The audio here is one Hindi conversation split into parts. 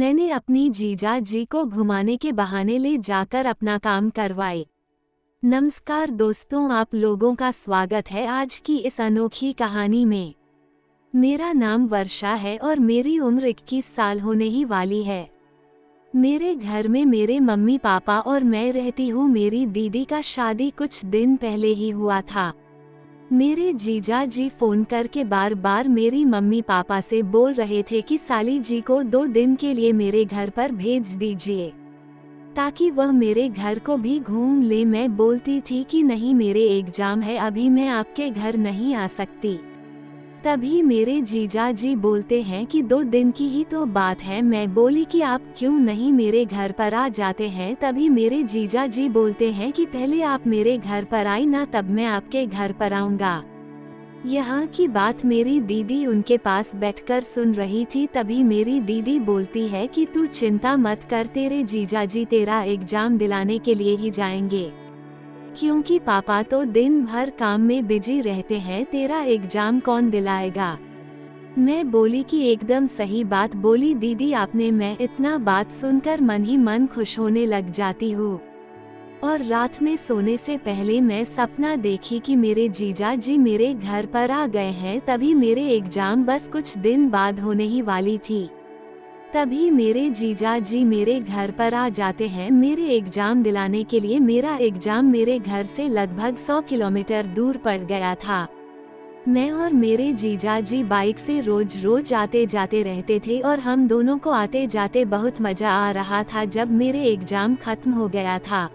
मैंने अपनी जीजा जी को घुमाने के बहाने ले जाकर अपना काम करवाए। नमस्कार दोस्तों, आप लोगों का स्वागत है आज की इस अनोखी कहानी में। मेरा नाम वर्षा है और मेरी उम्र 21 साल होने ही वाली है। मेरे घर में मेरे मम्मी पापा और मैं रहती हूँ। मेरी दीदी का शादी कुछ दिन पहले ही हुआ था। मेरे जीजा जी फोन करके बार बार मेरी मम्मी पापा से बोल रहे थे कि साली जी को 2 दिन के लिए मेरे घर पर भेज दीजिए ताकि वह मेरे घर को भी घूम ले। मैं बोलती थी कि नहीं, मेरे एग्जाम है, अभी मैं आपके घर नहीं आ सकती। तभी मेरे जीजा जी बोलते हैं कि 2 दिन की ही तो बात है। मैं बोली कि आप क्यों नहीं मेरे घर पर आ जाते हैं। तभी मेरे जीजा जी बोलते हैं कि पहले आप मेरे घर पर आई ना, तब मैं आपके घर पर आऊँगा। यहाँ की बात मेरी दीदी उनके पास बैठकर सुन रही थी। तभी मेरी दीदी बोलती है कि तू चिंता मत कर, तेरे जीजा जी तेरा एग्जाम दिलाने के लिए ही जाएंगे, क्योंकि पापा तो दिन भर काम में बिजी रहते हैं, तेरा एग्जाम कौन दिलाएगा। मैं बोली कि एकदम सही बात बोली दीदी आपने। मैं इतना बात सुनकर मन ही मन खुश होने लग जाती हूँ। और रात में सोने से पहले मैं सपना देखी कि मेरे जीजा जी मेरे घर पर आ गए हैं। तभी मेरे एग्जाम बस कुछ दिन बाद होने ही वाली थी। तभी मेरे जीजा जी मेरे घर पर आ जाते हैं मेरे एग्जाम दिलाने के लिए। मेरा एग्जाम मेरे घर से लगभग 100 किलोमीटर दूर पड़ गया था। मैं और मेरे जीजा जी बाइक से रोज रोज आते जाते रहते थे और हम दोनों को आते जाते बहुत मजा आ रहा था। जब मेरे एग्जाम खत्म हो गया था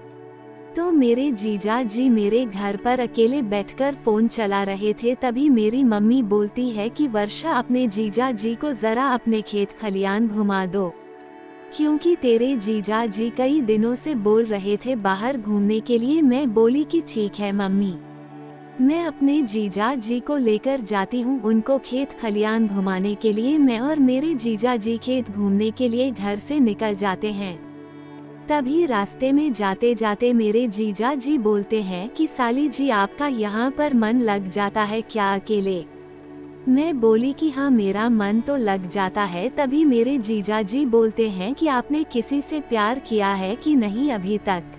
तो मेरे जीजा जी मेरे घर पर अकेले बैठकर फोन चला रहे थे। तभी मेरी मम्मी बोलती है कि वर्षा, अपने जीजा जी को जरा अपने खेत खलियान घुमा दो, क्योंकि तेरे जीजा जी कई दिनों से बोल रहे थे बाहर घूमने के लिए। मैं बोली कि ठीक है मम्मी, मैं अपने जीजा जी को लेकर जाती हूँ उनको खेत खलियान घुमाने के लिए। मैं और मेरे जीजा जी खेत घूमने के लिए घर से निकल जाते हैं। तभी रास्ते में जाते जाते मेरे जीजा जी बोलते हैं कि साली जी आपका यहाँ पर मन लग जाता है क्या अकेले। मैं बोली कि हाँ, मेरा मन तो लग जाता है। तभी मेरे जीजा जी बोलते हैं कि आपने किसी से प्यार किया है कि नहीं अभी तक।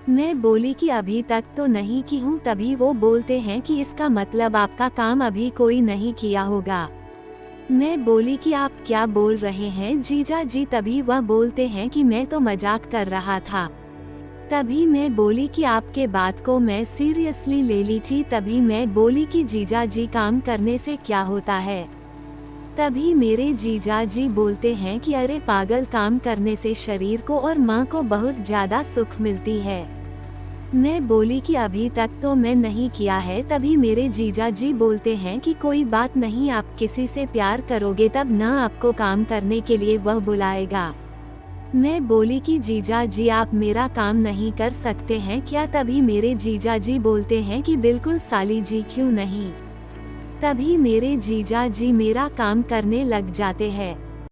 मैं बोली कि अभी तक तो नहीं की हूँ। तभी वो बोलते हैं कि इसका मतलब आपका काम अभी कोई नहीं किया होगा। मैं बोली कि आप क्या बोल रहे हैं जीजा जी। तभी वह बोलते हैं कि मैं तो मजाक कर रहा था। तभी मैं बोली कि आपके बात को मैं सीरियसली ले ली थी। तभी मैं बोली कि जीजा जी काम करने से क्या होता है। तभी मेरे जीजा जी बोलते हैं कि अरे पागल, काम करने से शरीर को और माँ को बहुत ज्यादा सुख मिलती है। मैं बोली कि अभी तक तो मैं नहीं किया है। तभी मेरे जीजा जी बोलते हैं कि कोई बात नहीं, आप किसी से प्यार करोगे तब ना आपको काम करने के लिए वह बुलाएगा। मैं बोली कि जीजा जी आप मेरा काम नहीं कर सकते हैं क्या। तभी मेरे जीजा जी बोलते हैं कि बिल्कुल साली जी, क्यों नहीं। तभी मेरे जीजा जी मेरा काम करने लग जाते हैं।